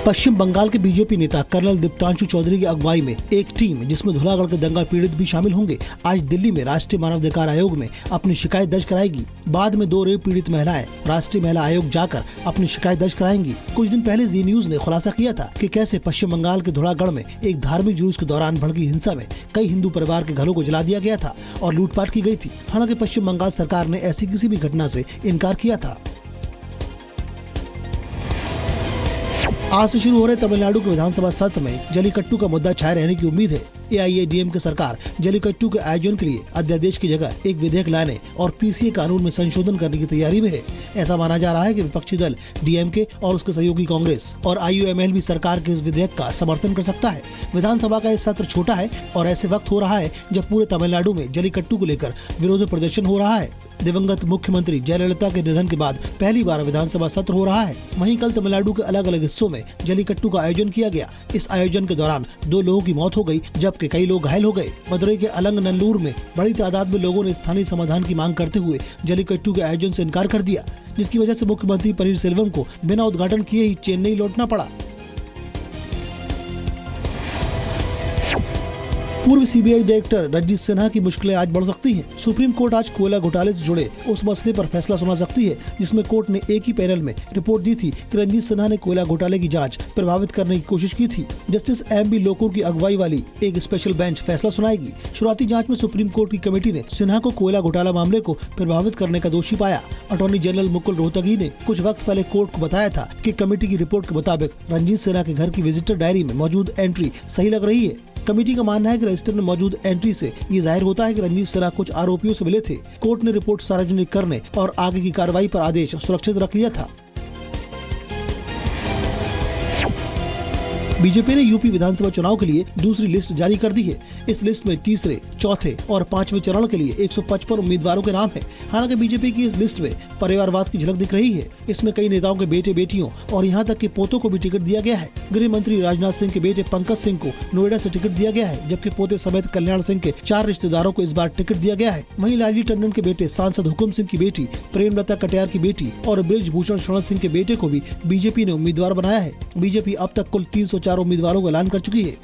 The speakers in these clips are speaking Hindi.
पश्चिम बंगाल के बीजेपी नेता कर्नल दीप्तांशु चौधरी की अगुवाई में एक टीम, जिसमें धुलागढ़ के दंगा पीड़ित भी शामिल होंगे, आज दिल्ली में राष्ट्रीय मानवाधिकार आयोग में अपनी शिकायत दर्ज कराएगी। बाद में 2 रेप पीड़ित महिलाएं राष्ट्रीय महिला आयोग जाकर अपनी शिकायत दर्ज कराएंगी। कुछ दिन पहले जी न्यूज ने खुलासा किया था कि कैसे पश्चिम बंगाल के धुलागढ़ में एक धार्मिक जुलूस के दौरान भड़की हिंसा में कई हिंदू परिवार के घरों को जला दिया गया था और लूटपाट की गई थी। हालांकि पश्चिम बंगाल सरकार ने ऐसी किसी भी घटना से इनकार किया था। आज से शुरू हो रहे तमिलनाडु के विधानसभा सत्र में जलीकट्टू का मुद्दा छाए रहने की उम्मीद है। AIADMK सरकार जलीकट्टू के आयोजन के लिए अध्यादेश की जगह एक विधेयक लाने और PCA कानून में संशोधन करने की तैयारी में है। ऐसा माना जा रहा है कि विपक्षी दल DMK और उसके सहयोगी कांग्रेस और IUML भी सरकार के इस विधेयक का समर्थन कर सकता है। विधानसभा का यह सत्र छोटा है और ऐसे वक्त हो रहा है जब पूरे तमिलनाडु में जलीकट्टू को लेकर विरोध प्रदर्शन हो रहा है। दिवंगत मुख्यमंत्री जयललिता के निधन के बाद पहली बार विधानसभा सत्र हो रहा है। वहीं कल तमिलनाडु के अलग अलग हिस्सों में जलीकट्टू का आयोजन किया गया। इस आयोजन के दौरान 2 लोगों की मौत हो गई, जबकि कई लोग घायल हो गए। मदुरई के अलंगनल्लूर में बड़ी तादाद में लोगों ने स्थानीय समाधान की मांग करते हुए जलीकट्टू के आयोजन से इनकार कर दिया, जिसकी वजह से मुख्यमंत्री पनीरसेल्वम को बिना उद्घाटन किए ही चेन्नई लौटना पड़ा। पूर्व CBI डायरेक्टर रंजीत सिन्हा की मुश्किलें आज बढ़ सकती हैं। सुप्रीम कोर्ट आज कोयला घोटाले से जुड़े उस मसले पर फैसला सुना सकती है, जिसमें कोर्ट ने एक ही पैनल में रिपोर्ट दी थी कि रंजीत सिन्हा ने कोयला घोटाले की जांच प्रभावित करने की कोशिश की थी। जस्टिस MB लोकुर की अगुवाई वाली एक स्पेशल बेंच फैसला सुनाएगी। शुरुआती जाँच में सुप्रीम कोर्ट की कमेटी ने सिन्हा को कोयला घोटाला मामले को प्रभावित करने का दोषी पाया। अटॉर्नी जनरल मुकुल रोहतगी ने कुछ वक्त पहले कोर्ट को बताया था कि कमेटी की रिपोर्ट के मुताबिक रंजीत सिन्हा के घर की विजिटर डायरी में मौजूद एंट्री सही लग रही है। कमेटी का मानना है कि रजिस्टर में मौजूद एंट्री से ये जाहिर होता है कि रंजीत सिन्हा कुछ आरोपियों से मिले थे। कोर्ट ने रिपोर्ट सार्वजनिक करने और आगे की कार्रवाई पर आदेश सुरक्षित रख लिया था। बीजेपी ने यूपी विधानसभा चुनाव के लिए दूसरी लिस्ट जारी कर दी है। इस लिस्ट में तीसरे, चौथे और 5वें चरण के लिए 155 उम्मीदवारों के नाम हैं। हालांकि बीजेपी की इस लिस्ट में परिवारवाद की झलक दिख रही है। इसमें कई नेताओं के बेटे बेटियों और यहां तक कि पोतों को भी टिकट दिया गया है। गृह मंत्री राजनाथ सिंह के बेटे पंकज सिंह को नोएडा से टिकट दिया गया है, जबकि पोते समेत कल्याण सिंह के 4 रिश्तेदारों को इस बार टिकट दिया गया है। वहीं लालजी टंडन के बेटे सांसद हुकुम सिंह की बेटी, प्रेमलता कटियार की बेटी और बृजभूषण शरण सिंह के बेटे को भी बीजेपी ने उम्मीदवार बनाया है। बीजेपी अब तक कुल 304 उम्मीदवारों का ऐलान कर चुकी है।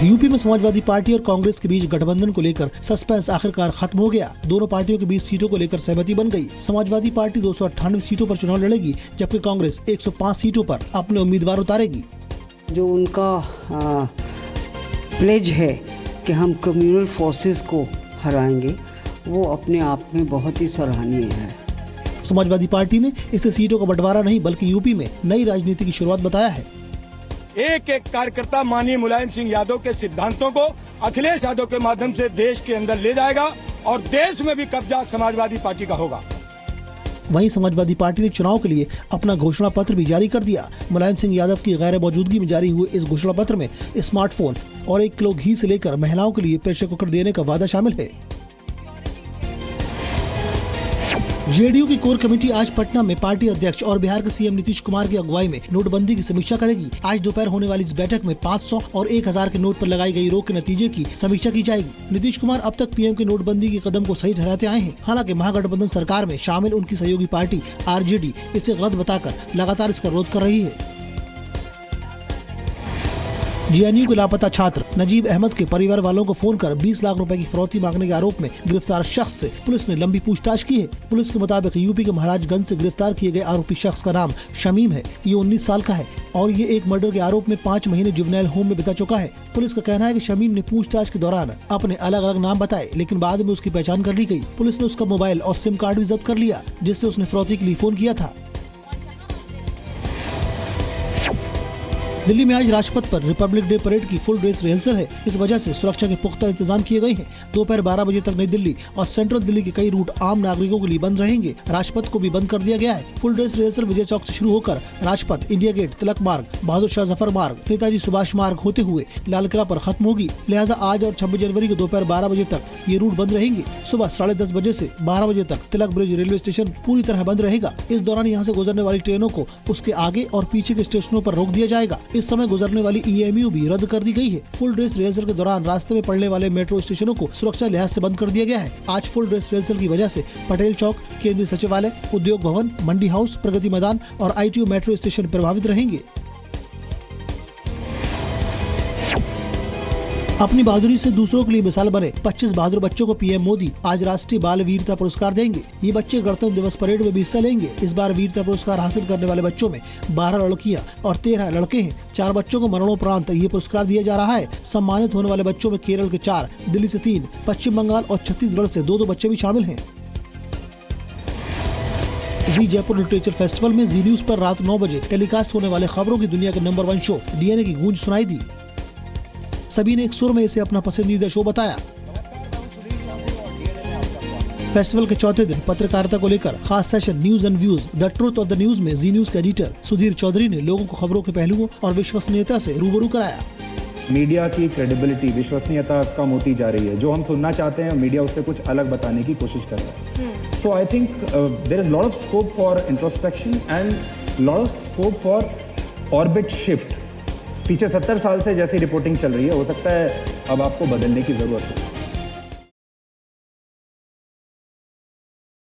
यूपी में समाजवादी पार्टी और कांग्रेस के बीच गठबंधन को लेकर सस्पेंस आखिरकार खत्म हो गया। दोनों पार्टियों के बीच सीटों को लेकर सहमति बन गई। समाजवादी पार्टी 298 सीटों पर चुनाव लड़ेगी, जबकि कांग्रेस 105 सीटों पर अपने उम्मीदवार उतारेगी। जो उनका प्लेज है कि हम कम्युनल फोर्सेस को हराएंगे, वो अपने आप में बहुत ही सराहनीय है। समाजवादी पार्टी ने इसे सीटों का बंटवारा नहीं बल्कि यूपी में नई राजनीति की शुरुआत बताया है। एक एक कार्यकर्ता माननीय मुलायम सिंह यादव के सिद्धांतों को अखिलेश यादव के माध्यम से देश के अंदर ले जाएगा और देश में भी कब्जा समाजवादी पार्टी का होगा। वहीं समाजवादी पार्टी ने चुनाव के लिए अपना घोषणा पत्र भी जारी कर दिया। मुलायम सिंह यादव की गैर मौजूदगी में जारी हुए इस घोषणा पत्र में स्मार्टफोन और 1 किलो घी से लेकर महिलाओं के लिए प्रेशर कुकर देने का वादा शामिल है। JDU की कोर कमेटी आज पटना में पार्टी अध्यक्ष और बिहार के CM नीतीश कुमार की अगुवाई में नोटबंदी की समीक्षा करेगी। आज दोपहर होने वाली इस बैठक में 500 और 1000 के नोट पर लगाई गई रोक के नतीजे की समीक्षा की जाएगी। नीतीश कुमार अब तक PM के नोटबंदी के कदम को सही ठहराते आए हैं। हालांकि महागठबंधन सरकार में शामिल उनकी सहयोगी पार्टी RJD इसे गलत बताकर लगातार इसका विरोध कर रही है। JNU के लापता छात्र नजीब अहमद के परिवार वालों को फोन कर 20 लाख रुपए की फिरौती मांगने के आरोप में गिरफ्तार शख्स से पुलिस ने लंबी पूछताछ की है। पुलिस के मुताबिक यूपी के महाराजगंज से गिरफ्तार किए गए आरोपी शख्स का नाम शमीम है। ये 19 साल का है और ये एक मर्डर के आरोप में 5 महीने जुवेनाइल होम में बिता चुका है। पुलिस का कहना है कि शमीम ने पूछताछ के दौरान अपने अलग अलग नाम बताए, लेकिन बाद में उसकी पहचान कर ली गई। पुलिस ने उसका मोबाइल और सिम कार्ड भी जब्त कर लिया, जिससे उसने फिरौती के लिए फोन किया था। दिल्ली में आज राजपथ पर रिपब्लिक डे परेड की फुल ड्रेस रिहर्सल है। इस वजह से सुरक्षा के पुख्ता इंतजाम किए गए हैं। दोपहर 12 बजे तक नई दिल्ली और सेंट्रल दिल्ली के कई रूट आम नागरिकों के लिए बंद रहेंगे। राजपथ को भी बंद कर दिया गया है। Full dress rehearsal Vijay Chowk से शुरू होकर राजपथ, इंडिया गेट, तिलक मार्ग, बहादुर शाह जफर मार्ग, नेताजी सुभाष मार्ग होते हुए लाल किला पर खत्म होगी। लिहाजा आज और 26 जनवरी को दोपहर 12 बजे तक ये रूट बंद रहेंगे। सुबह 10:30 बजे से 12 बजे तक तिलक ब्रिज रेलवे स्टेशन पूरी तरह बंद रहेगा। इस दौरान यहाँ से गुजरने वाली ट्रेनों को उसके आगे और पीछे के स्टेशनों पर रोक दिया जाएगा। इस समय गुजरने वाली EMU भी रद्द कर दी गई है। फुल ड्रेस रिहर्सल के दौरान रास्ते में पड़ने वाले मेट्रो स्टेशनों को सुरक्षा लिहाज से बंद कर दिया गया है। आज फुल ड्रेस रिहर्सल की वजह से पटेल चौक, केंद्रीय सचिवालय, उद्योग भवन, मंडी हाउस, प्रगति मैदान और ITO मेट्रो स्टेशन प्रभावित रहेंगे। अपनी बहादुरी से दूसरों के लिए मिसाल बने 25 बहादुर बच्चों को PM मोदी आज राष्ट्रीय बाल वीरता पुरस्कार देंगे। ये बच्चे गणतंत्र दिवस परेड में भी हिस्सा लेंगे। इस बार वीरता पुरस्कार हासिल करने वाले बच्चों में 12 लड़कियां और 13 लड़के हैं। 4 बच्चों को मरणोपरांत ये पुरस्कार दिया जा रहा है। सम्मानित होने वाले बच्चों में केरल के 4, दिल्ली से 3, पश्चिम बंगाल और छत्तीसगढ़ से 2 बच्चे भी शामिल हैं। जी जयपुर लिटरेचर फेस्टिवल में जी न्यूज पर रात 9 बजे टेलीकास्ट होने वाले खबरों की दुनिया के नंबर 1 शो DNA की गूंज सुनाई दी। सभी ने एक सुर में इसे अपना पसंदीदा शो बताया। फेस्टिवल के चौथे दिन पत्रकारिता को लेकर खास session news and views the truth of the news में जी न्यूज के एडिटर सुधीर चौधरी ने लोगों को खबरों के पहलुओं और विश्वसनीयता से रूबरू कराया। मीडिया की क्रेडिबिलिटी, विश्वसनीयता कम होती जा रही है। जो हम सुनना चाहते हैं मीडिया उससे कुछ अलग बताने की कोशिश कर रहा है। So I think there is lot of scope for introspection and lot of scope for orbit shift. पीछे 70 साल से जैसी रिपोर्टिंग चल रही है, हो सकता है अब आपको बदलने की जरूरत हो।